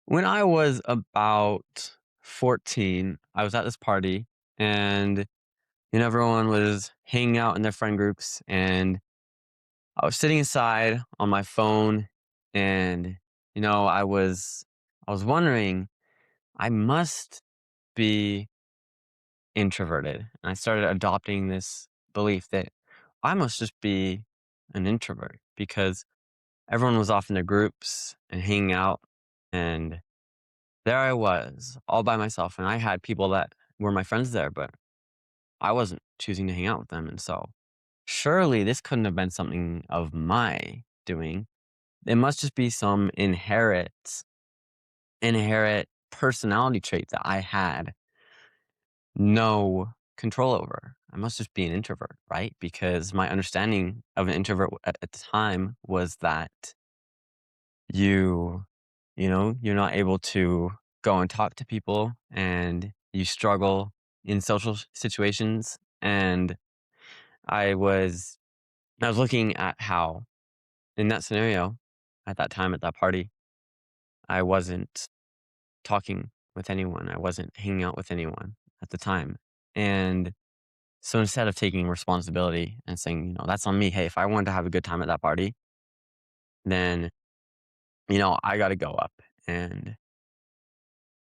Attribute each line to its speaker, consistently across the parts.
Speaker 1: When I was about 14, I was at this party and everyone was hanging out in their friend groups and I was sitting inside on my phone and I was wondering I must be introverted. And I started adopting this belief that I must just be an introvert because everyone was off in their groups and hanging out, and there I was, all by myself, and I had people that were my friends there, but I wasn't choosing to hang out with them, and so, surely this couldn't have been something of my doing. It must just be some inherent personality trait that I had no control over. I must just be an introvert, right? Because my understanding of an introvert at the time was that you you're not able to go and talk to people and you struggle in social situations. And I was I was looking at how in that scenario at that time at that party, I wasn't talking with anyone. I wasn't hanging out with anyone at the time. And so instead of taking responsibility and saying, that's on me. Hey, if I wanted to have a good time at that party, then, I got to go up and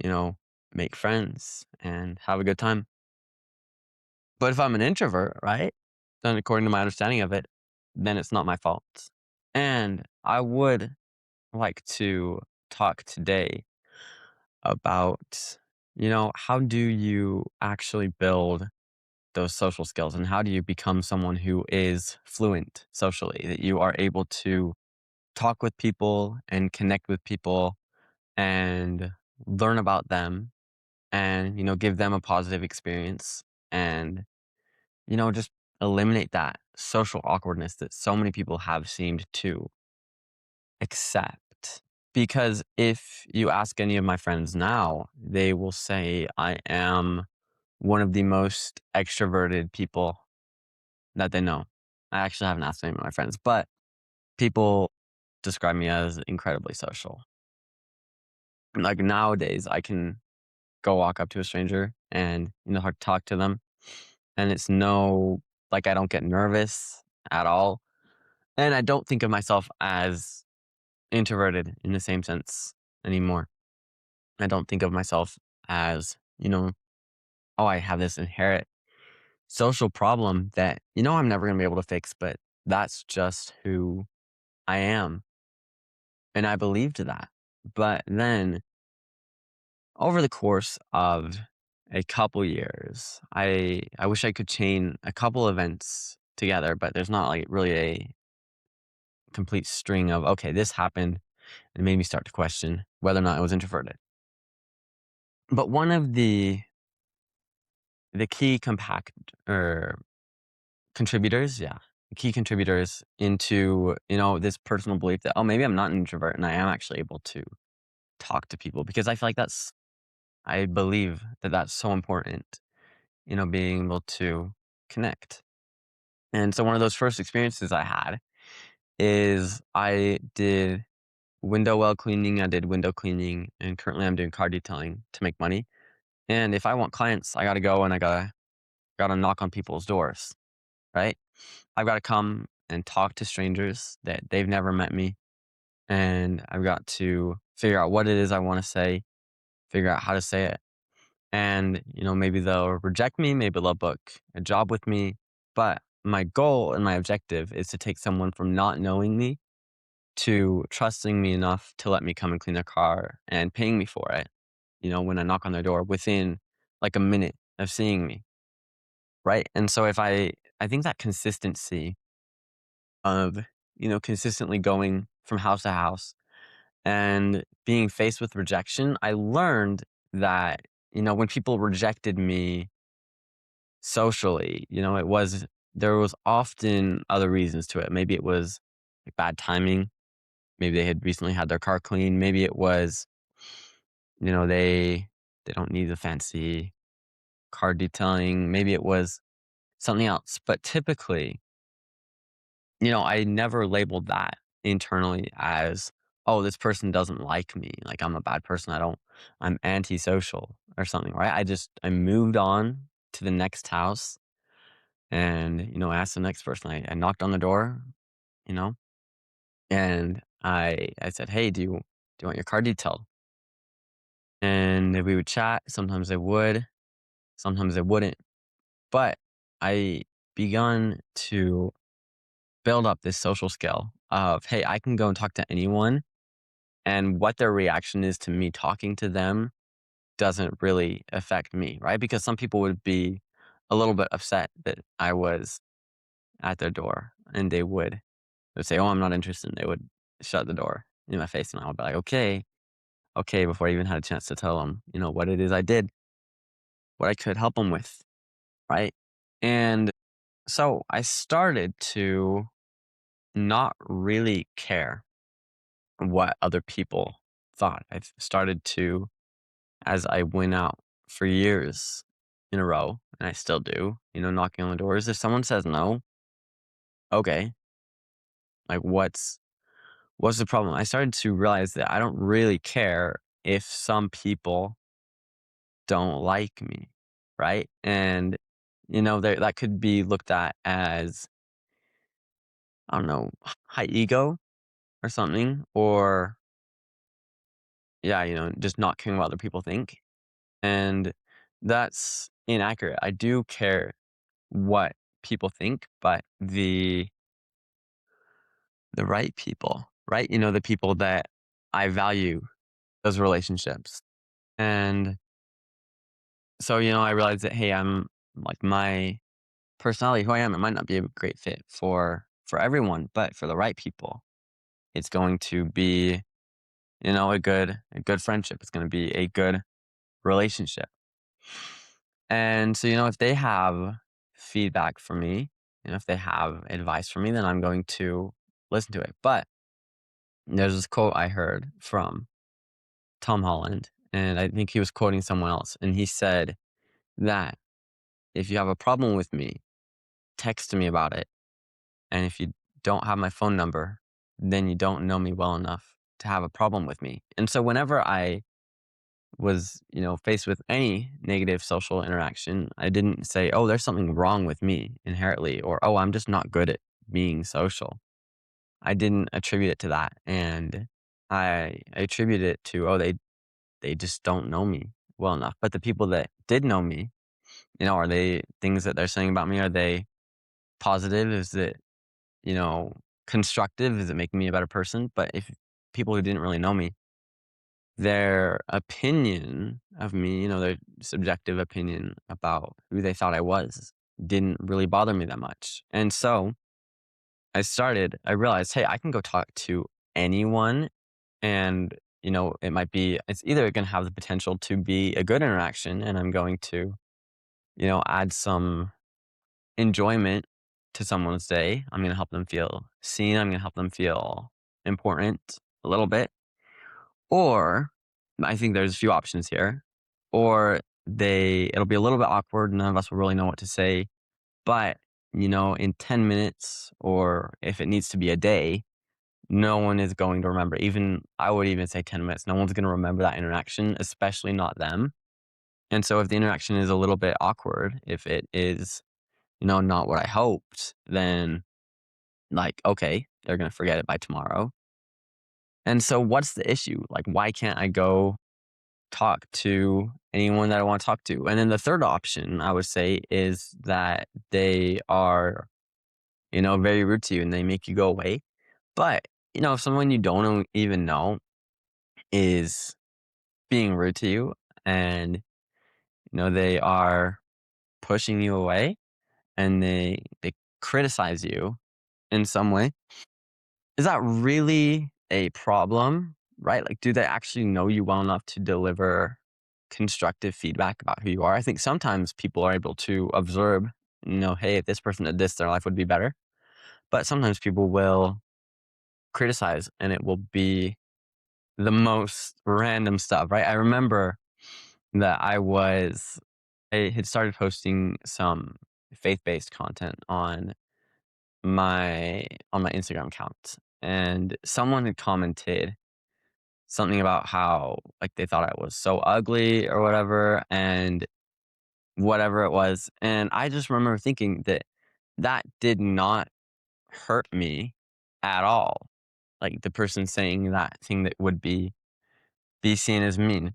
Speaker 1: you know, make friends and have a good time. But if I'm an introvert, right, then according to my understanding of it, then it's not my fault. And I would like to talk today about, how do you actually build those social skills and how do you become someone who is fluent socially, that you are able to talk with people and connect with people and learn about them and give them a positive experience and just eliminate that social awkwardness that so many people have seemed to accept. Because if you ask any of my friends now, they will say I am one of the most extroverted people that they know. I actually haven't asked any of my friends, but people describe me as incredibly social. Like nowadays I can go walk up to a stranger and talk to them. And it's no, like, I don't get nervous at all. And I don't think of myself as introverted in the same sense anymore. I don't think of myself as, oh, I have this inherent social problem that, I'm never going to be able to fix, but that's just who I am. And I believed that. But then over the course of a couple years, I wish I could chain a couple events together, but there's not like really a complete string of, okay, this happened and it made me start to question whether or not I was introverted. But one of the key compact or contributors, yeah, key contributors into, this personal belief that, oh, maybe I'm not an introvert and I am actually able to talk to people because I feel like I believe that that's so important, being able to connect. And so one of those first experiences I had is I did window well cleaning, I did window cleaning, and currently I'm doing car detailing to make money. And if I want clients, I gotta go and I gotta knock on people's doors, right? I've gotta come and talk to strangers that they've never met me. And I've got to figure out what it is I want to say, figure out how to say it. And, maybe they'll reject me, maybe they'll book a job with me. But my goal and my objective is to take someone from not knowing me to trusting me enough to let me come and clean their car and paying me for it, when I knock on their door within like a minute of seeing me. Right. And so I think that consistency of, consistently going from house to house and being faced with rejection, I learned that, when people rejected me socially, there was often other reasons to it. Maybe it was like bad timing. Maybe they had recently had their car cleaned. Maybe it was, they don't need the fancy car detailing. Maybe it was something else. But typically, I never labeled that internally as oh, this person doesn't like me. Like I'm a bad person. I'm antisocial or something, right? I moved on to the next house and, I asked the next person. I knocked on the door, you know, and I said, hey, do you want your car detailed? And we would chat. Sometimes they would, sometimes they wouldn't. But I begun to build up this social skill of, hey, I can go and talk to anyone. And what their reaction is to me talking to them doesn't really affect me, right? Because some people would be a little bit upset that I was at their door and they would say, oh, I'm not interested. And they would shut the door in my face. And I would be like, okay, okay, before I even had a chance to tell them, what it is I did, what I could help them with, right? And so I started to not really care what other people thought. I've started to, as I went out for years in a row, and I still do, knocking on the doors. If someone says no, okay, like what's the problem? I started to realize that I don't really care if some people don't like me, right? And that could be looked at as, I don't know, high ego or something, or yeah, just not caring what other people think. And that's inaccurate. I do care what people think, but the right people, right? The people that I value those relationships. And so, I realized that, hey, I'm like my personality, who I am, it might not be a great fit for everyone, but for the right people, it's going to be, a good friendship. It's going to be a good relationship. And so, if they have feedback for me, if they have advice for me, then I'm going to listen to it. But there's this quote I heard from Tom Holland, and I think he was quoting someone else. And he said that if you have a problem with me, text me about it. And if you don't have my phone number, then you don't know me well enough to have a problem with me. And so whenever I was, faced with any negative social interaction, I didn't say, oh, there's something wrong with me inherently, or, oh, I'm just not good at being social. I didn't attribute it to that. And I attribute it to, oh, they just don't know me well enough. But the people that did know me, are they things that they're saying about me? Are they positive? Is it, you know, constructive? Is it making me a better person? But if people who didn't really know me, their opinion of me, their subjective opinion about who they thought I was didn't really bother me that much. And so I realized, hey, I can go talk to anyone and, it's either going to have the potential to be a good interaction and I'm going to, add some enjoyment to someone's day. I'm going to help them feel seen. I'm going to help them feel important a little bit. Or I think there's a few options here. Or it'll be a little bit awkward. None of us will really know what to say. But, in 10 minutes, or if it needs to be a day, no one is going to remember. I would even say 10 minutes. No one's going to remember that interaction, especially not them. And so if the interaction is a little bit awkward, if it is, not what I hoped, then like, okay, they're going to forget it by tomorrow. And so what's the issue? Like, why can't I go talk to anyone that I want to talk to? And then the third option I would say is that they are, very rude to you and they make you go away. But, if someone you don't even know is being rude to you and, they are pushing you away and they criticize you in some way, is that really a problem, right? Like, do they actually know you well enough to deliver constructive feedback about who you are? I think sometimes people are able to observe, hey, if this person did this, their life would be better. But sometimes people will criticize and it will be the most random stuff, right? I remember that I had started posting some faith-based content my on my Instagram account, and someone had commented. something about how, like, they thought I was so ugly or whatever, and whatever it was, and I just remember thinking that that did not hurt me at all. Like, the person saying that thing that would be seen as mean,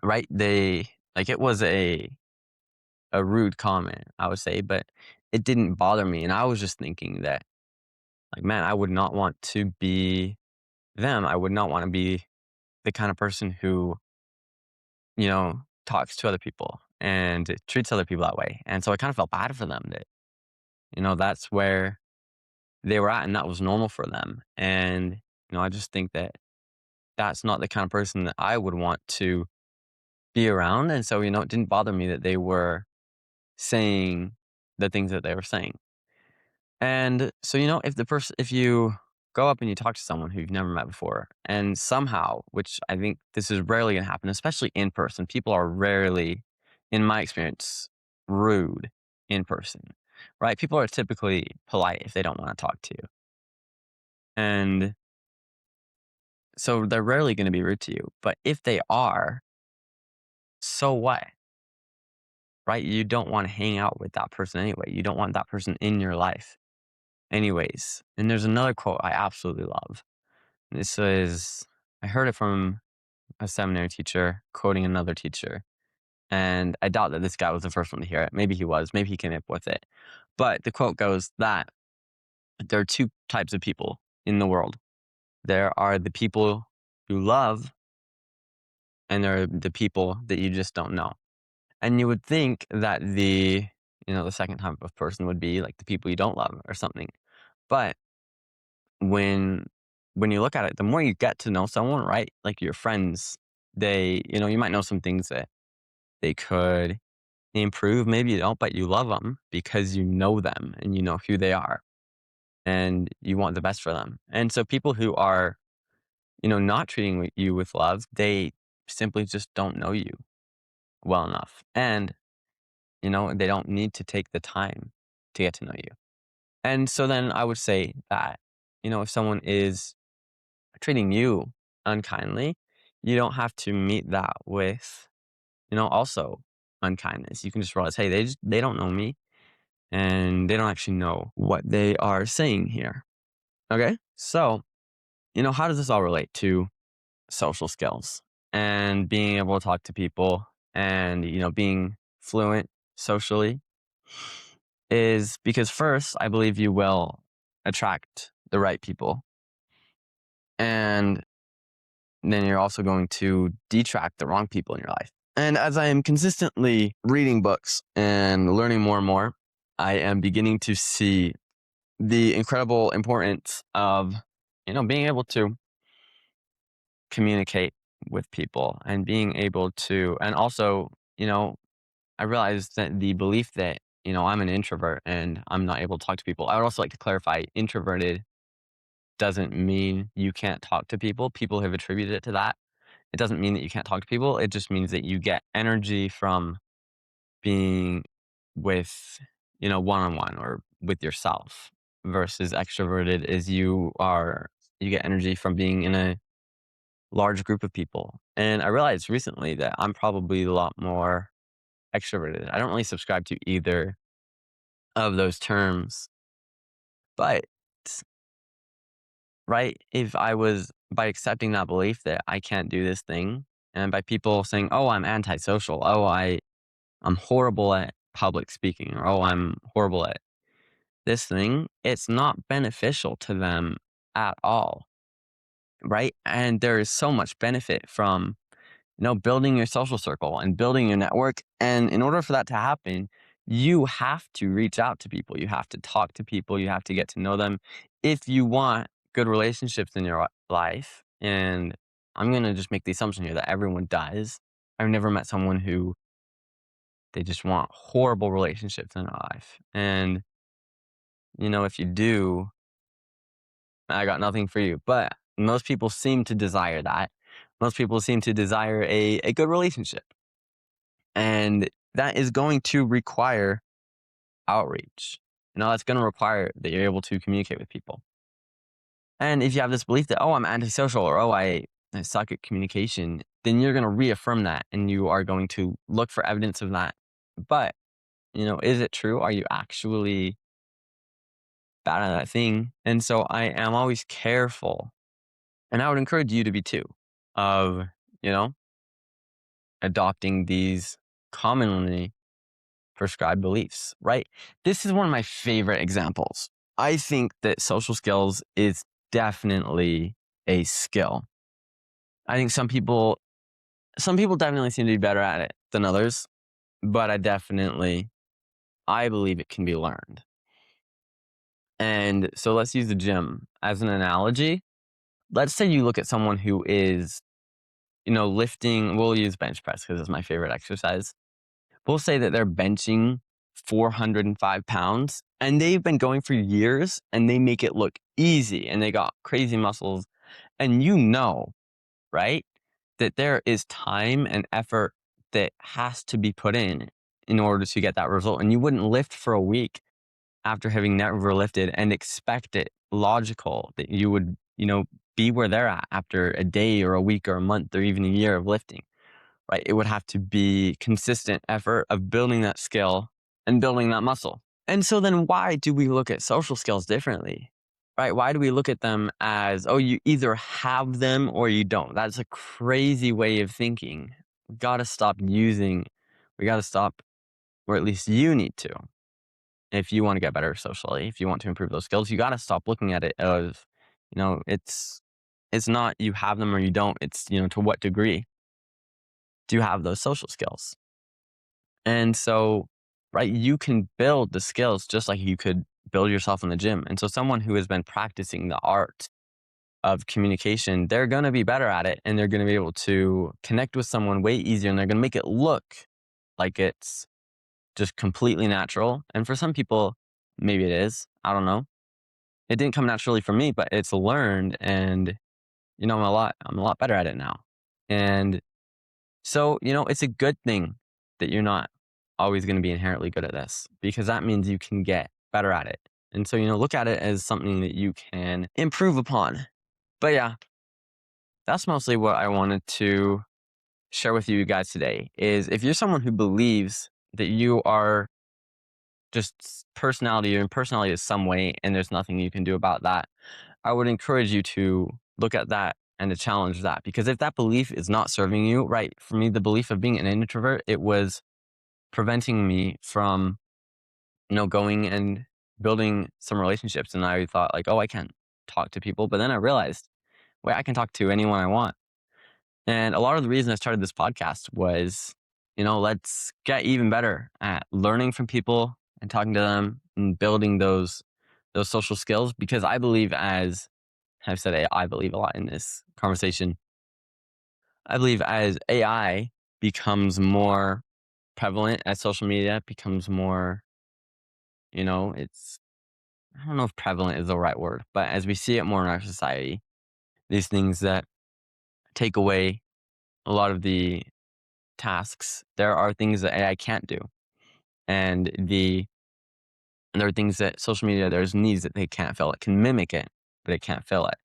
Speaker 1: right? It was a rude comment, I would say, but it didn't bother me, and I was just thinking that, like, man, I would not want to be them. I would not wanna be the kind of person who, talks to other people and treats other people that way, and so I kinda felt bad for them that, that's where they were at and that was normal for them, and, I just think that that's not the kind of person that I would want to be around, and so, it didn't bother me that they were saying the things that they were saying. And so, if you go up and you talk to someone who you've never met before, and somehow, which I think this is rarely going to happen, especially in person, people are rarely, in my experience, rude in person, right? People are typically polite if they don't want to talk to you. And so they're rarely going to be rude to you. But if they are, so what? Right? You don't want to hang out with that person anyway. You don't want that person in your life anyways. And there's another quote I absolutely love. This is, I heard it from a seminary teacher quoting another teacher. And I doubt that this guy was the first one to hear it. Maybe he was. Maybe he came up with it. But the quote goes that there are two types of people in the world. There are the people you love, and there are the people that you just don't know. And you would think that the second type of person would be like the people you don't love or something. But when when you look at it, the more you get to know someone, right? Like your friends, you might know some things that they could improve. Maybe you don't, but you love them because you know them and you know who they are and you want the best for them. And so people who are, not treating you with love, they simply just don't know you well enough. And, they don't need to take the time to get to know you. And so then I would say that, if someone is treating you unkindly, you don't have to meet that with, also unkindness. You can just realize, hey, they don't know me and they don't actually know what they are saying here. Okay. So, how does this all relate to social skills and being able to talk to people and, being fluent socially? Is because first, I believe you will attract the right people. And then you're also going to detract the wrong people in your life. And as I am consistently reading books and learning more and more, I am beginning to see the incredible importance of, being able to communicate with people and being able to, and also, I realized that the belief that, I'm an introvert and I'm not able to talk to people. I would also like to clarify introverted doesn't mean you can't talk to people. People have attributed it to that. It doesn't mean that you can't talk to people. It just means that you get energy from being with, one on one or with yourself versus extroverted is you get energy from being in a large group of people. And I realized recently that I'm probably a lot more extroverted. I don't really subscribe to either of those terms, but right, if I was by accepting that belief that I can't do this thing, and by people saying, "Oh, I'm antisocial. Oh, I'm horrible at public speaking," or "Oh, I'm horrible at this thing," it's not beneficial to them at all, right? And there is so much benefit from, building your social circle and building your network. And in order for that to happen, you have to reach out to people. You have to talk to people. You have to get to know them if you want good relationships in your life. And I'm going to just make the assumption here that everyone does. I've never met someone who they just want horrible relationships in their life. And, if you do, I got nothing for you. But most people seem to desire that. Most people seem to desire a good relationship. And that is going to require outreach. That's going to require that you're able to communicate with people. And if you have this belief that, oh, I'm antisocial or, oh, I suck at communication, then you're going to reaffirm that and you are going to look for evidence of that. But, is it true? Are you actually bad at that thing? And so I am always careful, and I would encourage you to be too, of, you know, adopting these commonly prescribed beliefs, right? This is one of my favorite examples. I think that social skills is definitely a skill. I think some people definitely seem to be better at it than others, but I believe it can be learned. And so let's use the gym as an analogy. Let's say you look at someone who is, lifting, we'll use bench press because it's my favorite exercise. We'll say that they're benching 405 pounds and they've been going for years and they make it look easy and they got crazy muscles. And right, that there is time and effort that has to be put in order to get that result. And you wouldn't lift for a week after having never lifted and expect it logical that you would, be where they're at after a day or a week or a month or even a year of lifting, right? It would have to be consistent effort of building that skill and building that muscle. And so then why do we look at social skills differently? Right? Why do we look at them as, oh, you either have them or you don't? That's a crazy way of thinking. We got to stop we got to stop, or at least you need to. If you want to get better socially, if you want to improve those skills, you got to stop looking at it as, it's not you have them or you don't. It's, to what degree do you have those social skills? And so, right, you can build the skills just like you could build yourself in the gym. And so someone who has been practicing the art of communication, they're going to be better at it and they're going to be able to connect with someone way easier and they're going to make it look like it's just completely natural. And for some people, maybe it is. I don't know. It didn't come naturally for me, but it's learned and I'm a lot better at it now. And so, it's a good thing that you're not always going to be inherently good at this because that means you can get better at it. And so, look at it as something that you can improve upon. But yeah, that's mostly what I wanted to share with you guys today is if you're someone who believes that you are just personality, your personality is some way and there's nothing you can do about that, I would encourage you to look at that and to challenge that. Because if that belief is not serving you, right, for me, the belief of being an introvert, it was preventing me from, going and building some relationships. And I thought like, oh, I can't talk to people. But then I realized, wait, I can talk to anyone I want. And a lot of the reason I started this podcast was, let's get even better at learning from people and talking to them and building those social skills. Because I believe I've said I believe a lot in this conversation. I believe as AI becomes more prevalent, as social media becomes more, it's, I don't know if prevalent is the right word, but as we see it more in our society, these things that take away a lot of the tasks, there are things that AI can't do. And there are things that social media, there's needs that they can't fill. It can mimic it, but it can't fill it.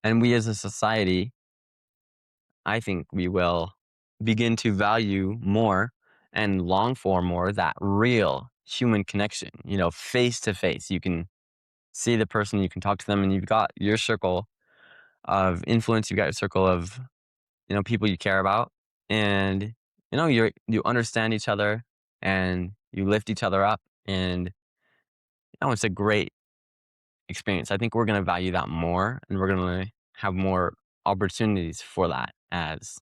Speaker 1: And we as a society, I think we will begin to value more and long for more that real human connection, face to face. You can see the person, you can talk to them, and you've got your circle of influence, you've got your circle of, people you care about. And, you understand each other and you lift each other up. And, it's a great experience. I think we're going to value that more and we're going to have more opportunities for that as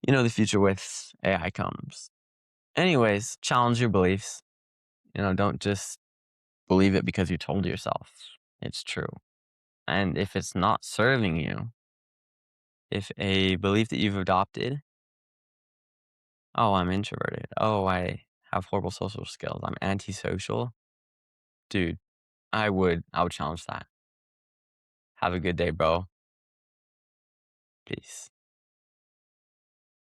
Speaker 1: the future with AI comes. Anyways, challenge your beliefs. Don't just believe it because you told yourself it's true. And if it's not serving you, if a belief that you've adopted, oh, I'm introverted. Oh, I have horrible social skills. I'm antisocial. Dude, I would challenge that. Have a good day, bro. Peace.